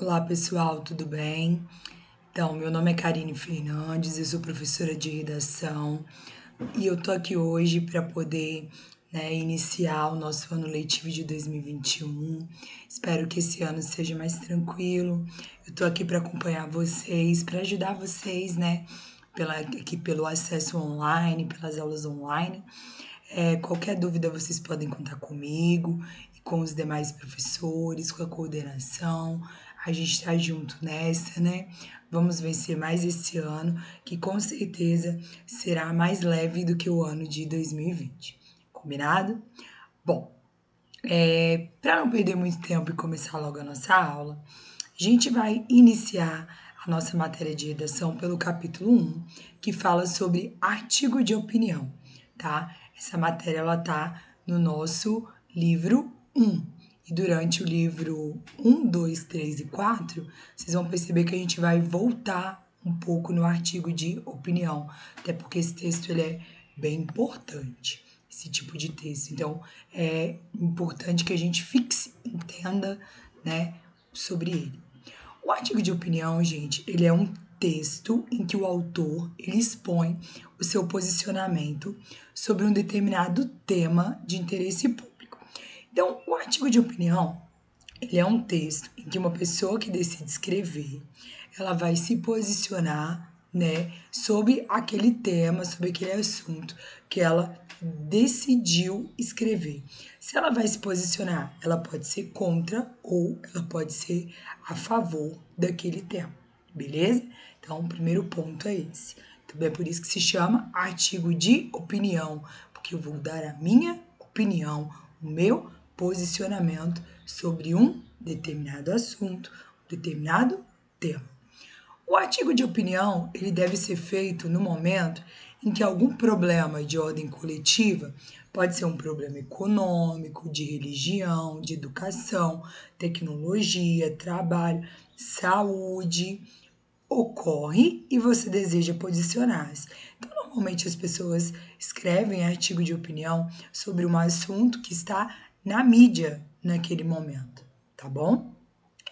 Olá pessoal, tudo bem? Então, meu nome é Karine Fernandes, eu sou professora de redação e eu tô aqui hoje para poder, iniciar o nosso ano letivo de 2021. Espero que esse ano seja mais tranquilo. Eu tô aqui para acompanhar vocês, para ajudar vocês, aqui pelo acesso online, pelas aulas online. Qualquer dúvida vocês podem contar comigo e com os demais professores, com a coordenação. A gente está junto nessa, né? Vamos vencer mais esse ano, que com certeza será mais leve do que o ano de 2020. Combinado? Bom, para não perder muito tempo e começar logo a nossa aula, a gente vai iniciar a nossa matéria de redação pelo capítulo 1, que fala sobre artigo de opinião, tá? Essa matéria ela tá no nosso livro 1. E durante o livro 1, 2, 3 e 4, vocês vão perceber que a gente vai voltar um pouco no artigo de opinião, até porque esse texto ele é bem importante, esse tipo de texto. Então, é importante que a gente fixe, entenda, né, sobre ele. O artigo de opinião, gente, ele é um texto em que o autor ele expõe o seu posicionamento sobre um determinado tema de interesse público. Então, o artigo de opinião, ele é um texto em que uma pessoa que decide escrever, ela vai se posicionar, né, sobre aquele tema, sobre aquele assunto que ela decidiu escrever. Se ela vai se posicionar, ela pode ser contra ou ela pode ser a favor daquele tema, beleza? Então, o primeiro ponto é esse. Então, é por isso que se chama artigo de opinião, porque eu vou dar a minha opinião, o meu posicionamento sobre um determinado assunto, um determinado tema. O artigo de opinião, ele deve ser feito no momento em que algum problema de ordem coletiva, pode ser um problema econômico, de religião, de educação, tecnologia, trabalho, saúde, ocorre e você deseja posicionar-se. Então, normalmente as pessoas escrevem artigo de opinião sobre um assunto que está na mídia naquele momento, tá bom?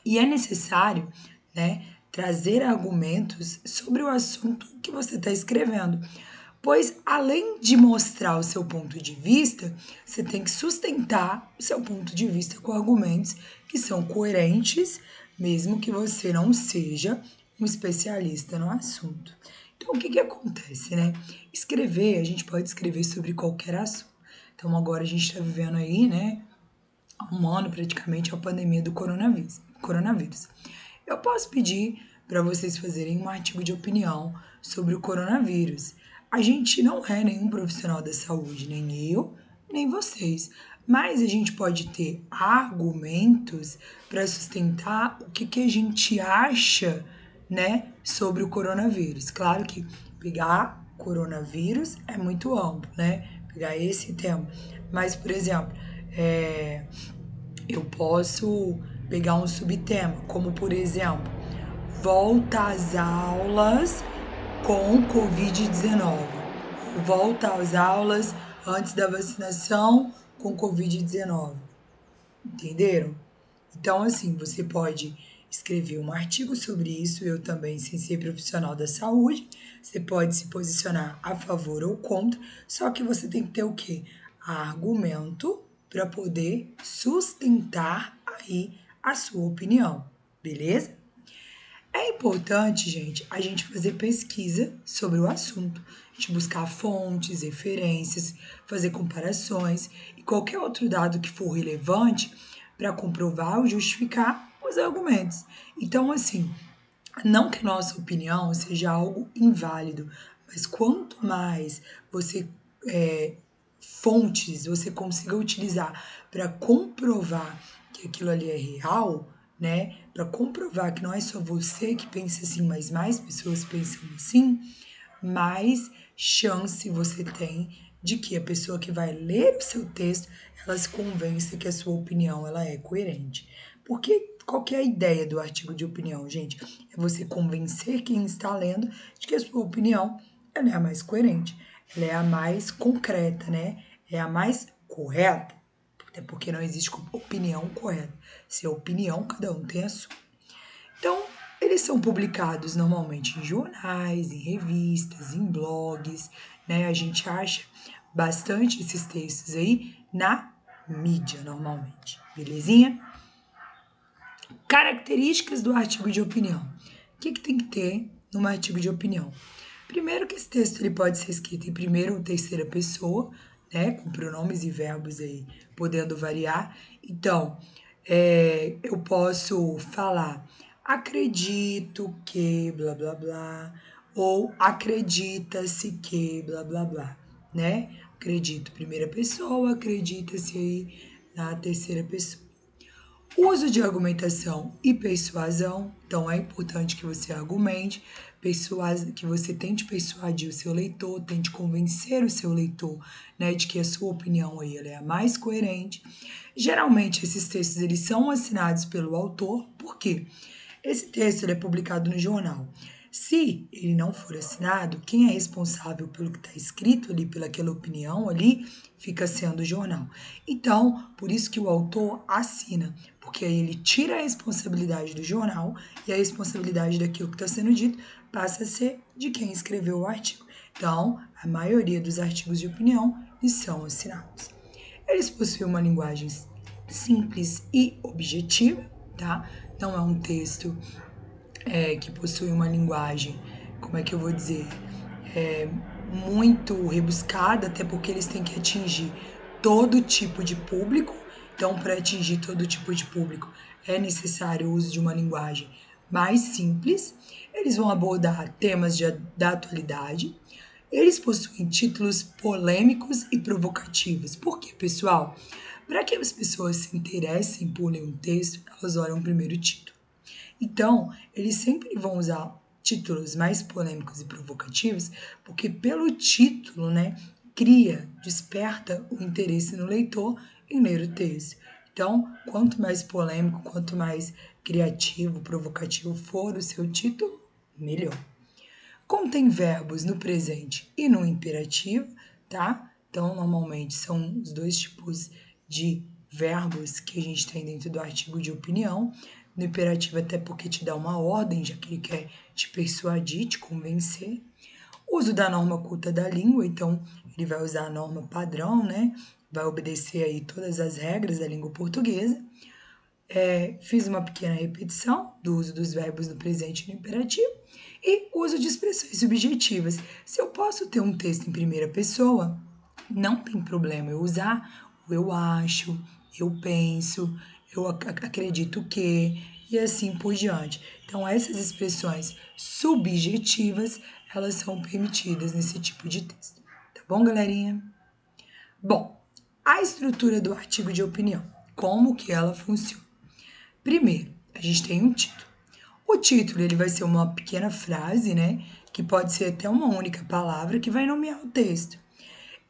E é necessário, né, trazer argumentos sobre o assunto que você está escrevendo. Pois, além de mostrar o seu ponto de vista, você tem que sustentar o seu ponto de vista com argumentos que são coerentes, mesmo que você não seja um especialista no assunto. Então, o que acontece, né? Escrever, a gente pode escrever sobre qualquer assunto. Então, agora a gente está vivendo aí, né, há um ano praticamente, a pandemia do coronavírus. Eu posso pedir para vocês fazerem um artigo de opinião sobre o coronavírus. A gente não é nenhum profissional da saúde, nem eu, nem vocês, mas a gente pode ter argumentos para sustentar o que a gente acha, né, sobre o coronavírus. Claro que pegar coronavírus é muito amplo, né? Pegar esse tema. Mas, por exemplo, eu posso pegar um subtema, como por exemplo, volta às aulas com Covid-19. Volta às aulas antes da vacinação com Covid-19. Entenderam? Então, assim, você pode escrever um artigo sobre isso, eu também, sem ser profissional da saúde, você pode se posicionar a favor ou contra, só que você tem que ter o quê? Argumento para poder sustentar aí a sua opinião, beleza? É importante, gente, a gente fazer pesquisa sobre o assunto, a gente buscar fontes, referências, fazer comparações e qualquer outro dado que for relevante para comprovar ou justificar os argumentos. Então, assim, não que nossa opinião seja algo inválido, mas quanto mais você fontes você consiga utilizar para comprovar que aquilo ali é real, né? Para comprovar que não é só você que pensa assim, mas mais pessoas pensam assim, mais chance você tem de que a pessoa que vai ler o seu texto, ela se convença que a sua opinião ela é coerente. Porque qual que é a ideia do artigo de opinião, gente? É você convencer quem está lendo de que a sua opinião ela é a mais coerente, ela é a mais concreta, né? É a mais correta. Até porque não existe opinião correta. Se é opinião, cada um tem a sua. Então, eles são publicados normalmente em jornais, em revistas, em blogs, né? A gente acha bastante esses textos aí na mídia, normalmente, belezinha? Características do artigo de opinião. O que tem que ter num artigo de opinião? Primeiro que esse texto ele pode ser escrito em primeira ou terceira pessoa, né, com pronomes e verbos aí podendo variar. Então, eu posso falar acredito que blá blá blá, ou acredita-se que blá blá blá, né? Acredito primeira pessoa, acredita-se aí na terceira pessoa. Uso de argumentação e persuasão. Então, é importante que você argumente, que você tente persuadir o seu leitor, tente convencer o seu leitor, né, de que a sua opinião aí ela é a mais coerente. Geralmente, esses textos eles são assinados pelo autor, por quê? Esse texto ele é publicado no jornal. Se ele não for assinado, quem é responsável pelo que está escrito ali, pelaquela opinião ali, fica sendo o jornal. Então, por isso que o autor assina, porque aí ele tira a responsabilidade do jornal e a responsabilidade daquilo que está sendo dito passa a ser de quem escreveu o artigo. Então, a maioria dos artigos de opinião eles são assinados. Eles possuem uma linguagem simples e objetiva, tá? Não é um texto que possui uma linguagem, como é que eu vou dizer, muito rebuscada, até porque eles têm que atingir todo tipo de público. Então, para atingir todo tipo de público, é necessário o uso de uma linguagem mais simples. Eles vão abordar temas da atualidade. Eles possuem títulos polêmicos e provocativos. Por quê, pessoal? Para que as pessoas se interessem por ler um texto, elas olham primeiro o título. Então, eles sempre vão usar títulos mais polêmicos e provocativos, porque pelo título, né, desperta o interesse no leitor em ler o texto. Então, quanto mais polêmico, quanto mais criativo, provocativo for o seu título, melhor. Contém verbos no presente e no imperativo, tá? Então, normalmente são os dois tipos de verbos que a gente tem dentro do artigo de opinião. No imperativo, até porque te dá uma ordem, já que ele quer te persuadir, te convencer. Uso da norma culta da língua, então ele vai usar a norma padrão, né? Vai obedecer aí todas as regras da língua portuguesa. Fiz uma pequena repetição do uso dos verbos no presente e no imperativo e uso de expressões subjetivas. Se eu posso ter um texto em primeira pessoa, não tem problema eu usar o eu acho, eu penso, eu acredito que e assim por diante. Então, essas expressões subjetivas, elas são permitidas nesse tipo de texto. Tá bom, galerinha? Bom, a estrutura do artigo de opinião, como que ela funciona? Primeiro, a gente tem um título. O título ele vai ser uma pequena frase, né? Que pode ser até uma única palavra que vai nomear o texto.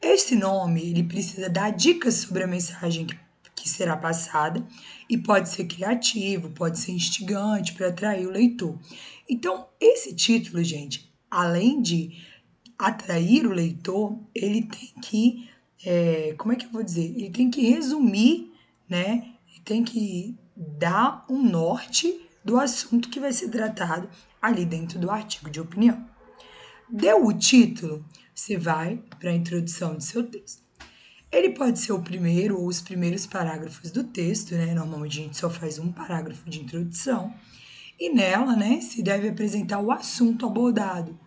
Esse nome ele precisa dar dicas sobre a mensagem que será passada e pode ser criativo, pode ser instigante para atrair o leitor. Então, esse título, gente, além de atrair o leitor, ele tem que, como é que eu vou dizer? Ele tem que resumir, né? Ele tem que dar um norte do assunto que vai ser tratado ali dentro do artigo de opinião. Deu o título, você vai para a introdução do seu texto. Ele pode ser o primeiro ou os primeiros parágrafos do texto, né? Normalmente a gente só faz um parágrafo de introdução. E nela, né, se deve apresentar o assunto abordado.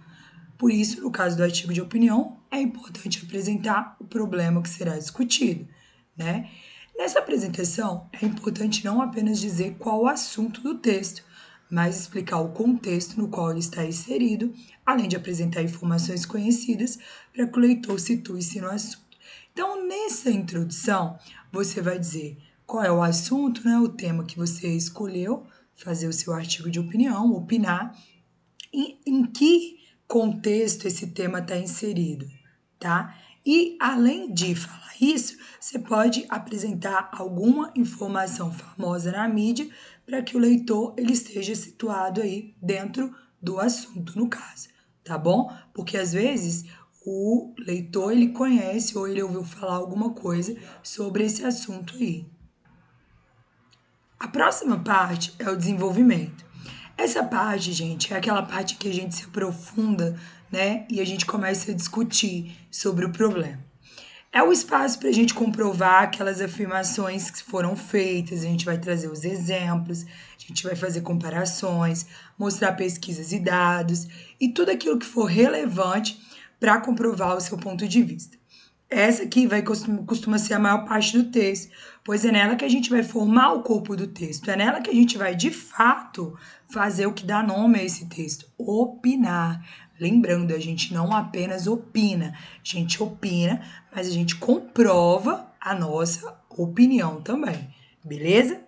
Por isso, no caso do artigo de opinião, é importante apresentar o problema que será discutido, né? Nessa apresentação, é importante não apenas dizer qual o assunto do texto, mas explicar o contexto no qual ele está inserido, além de apresentar informações conhecidas para que o leitor situe-se no assunto. Então, nessa introdução, você vai dizer qual é o assunto, né, o tema que você escolheu, fazer o seu artigo de opinião, opinar, em que contexto esse tema está inserido, tá? E além de falar isso, você pode apresentar alguma informação famosa na mídia para que o leitor ele esteja situado aí dentro do assunto, no caso, tá bom? Porque às vezes o leitor ele conhece ou ele ouviu falar alguma coisa sobre esse assunto aí. A próxima parte é o desenvolvimento. Essa parte, gente, é aquela parte que a gente se aprofunda, né? E a gente começa a discutir sobre o problema. É o espaço para a gente comprovar aquelas afirmações que foram feitas, a gente vai trazer os exemplos, a gente vai fazer comparações, mostrar pesquisas e dados e tudo aquilo que for relevante para comprovar o seu ponto de vista. Essa aqui costuma ser a maior parte do texto, pois é nela que a gente vai formar o corpo do texto, é nela que a gente vai, de fato, fazer o que dá nome a esse texto, opinar. Lembrando, a gente não apenas opina, a gente opina, mas a gente comprova a nossa opinião também, beleza?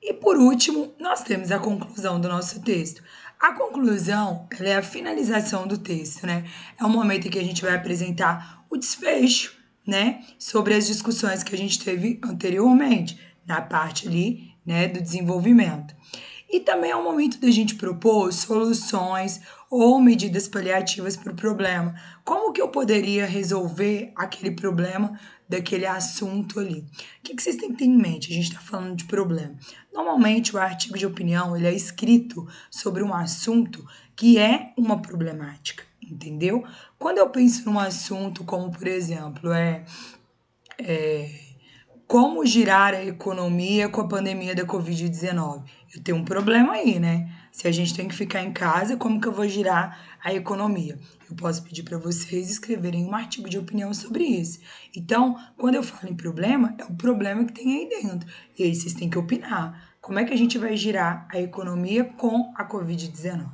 E por último, nós temos a conclusão do nosso texto. A conclusão, ela é a finalização do texto, né? É o momento em que a gente vai apresentar o desfecho, né? Sobre as discussões que a gente teve anteriormente, na parte ali, né, do desenvolvimento. E também é o momento da gente propor soluções ou medidas paliativas para o problema. Como que eu poderia resolver aquele problema daquele assunto ali? O que vocês têm que ter em mente? A gente está falando de problema. Normalmente, o artigo de opinião ele é escrito sobre um assunto que é uma problemática, entendeu? Quando eu penso num assunto como, por exemplo, como girar a economia com a pandemia da Covid-19? Eu tenho um problema aí, né? Se a gente tem que ficar em casa, como que eu vou girar a economia? Eu posso pedir para vocês escreverem um artigo de opinião sobre isso. Então, quando eu falo em problema, é o problema que tem aí dentro. E aí vocês têm que opinar. Como é que a gente vai girar a economia com a Covid-19?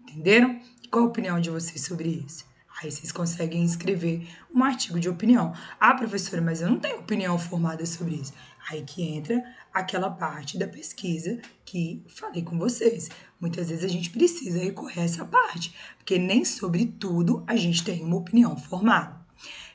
Entenderam? Qual a opinião de vocês sobre isso? Aí vocês conseguem escrever um artigo de opinião. Ah, professora, mas eu não tenho opinião formada sobre isso. Aí que entra aquela parte da pesquisa que falei com vocês. Muitas vezes a gente precisa recorrer a essa parte, porque nem sobre tudo a gente tem uma opinião formada.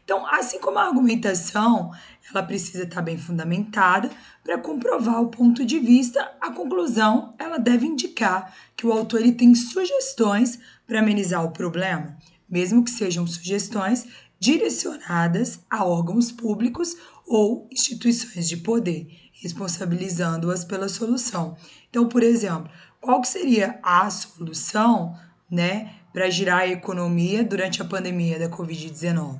Então, assim como a argumentação, ela precisa estar bem fundamentada para comprovar o ponto de vista, a conclusão, ela deve indicar que o autor ele tem sugestões para amenizar o problema, mesmo que sejam sugestões direcionadas a órgãos públicos ou instituições de poder, responsabilizando-as pela solução. Então, por exemplo, qual que seria a solução, né, para girar a economia durante a pandemia da Covid-19?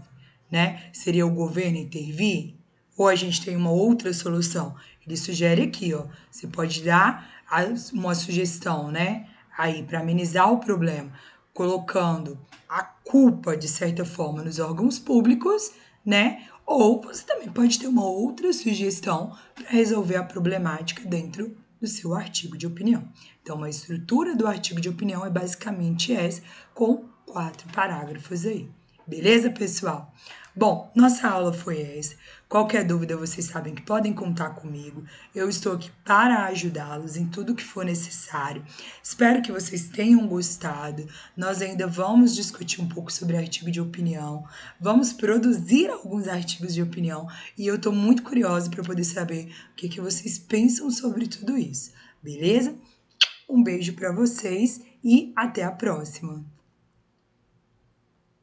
Né? Seria o governo intervir? Ou a gente tem uma outra solução? Ele sugere aqui, ó, você pode dar uma sugestão, né? Aí para amenizar o problema, colocando a culpa de certa forma nos órgãos públicos, né? Ou você também pode ter uma outra sugestão para resolver a problemática dentro do seu artigo de opinião. Então, a estrutura do artigo de opinião é basicamente essa, com 4 parágrafos aí. Beleza, pessoal? Bom, nossa aula foi essa. Qualquer dúvida, vocês sabem que podem contar comigo. Eu estou aqui para ajudá-los em tudo que for necessário. Espero que vocês tenham gostado. Nós ainda vamos discutir um pouco sobre artigo de opinião. Vamos produzir alguns artigos de opinião. E eu estou muito curiosa para poder saber o que vocês pensam sobre tudo isso. Beleza? Um beijo para vocês e até a próxima!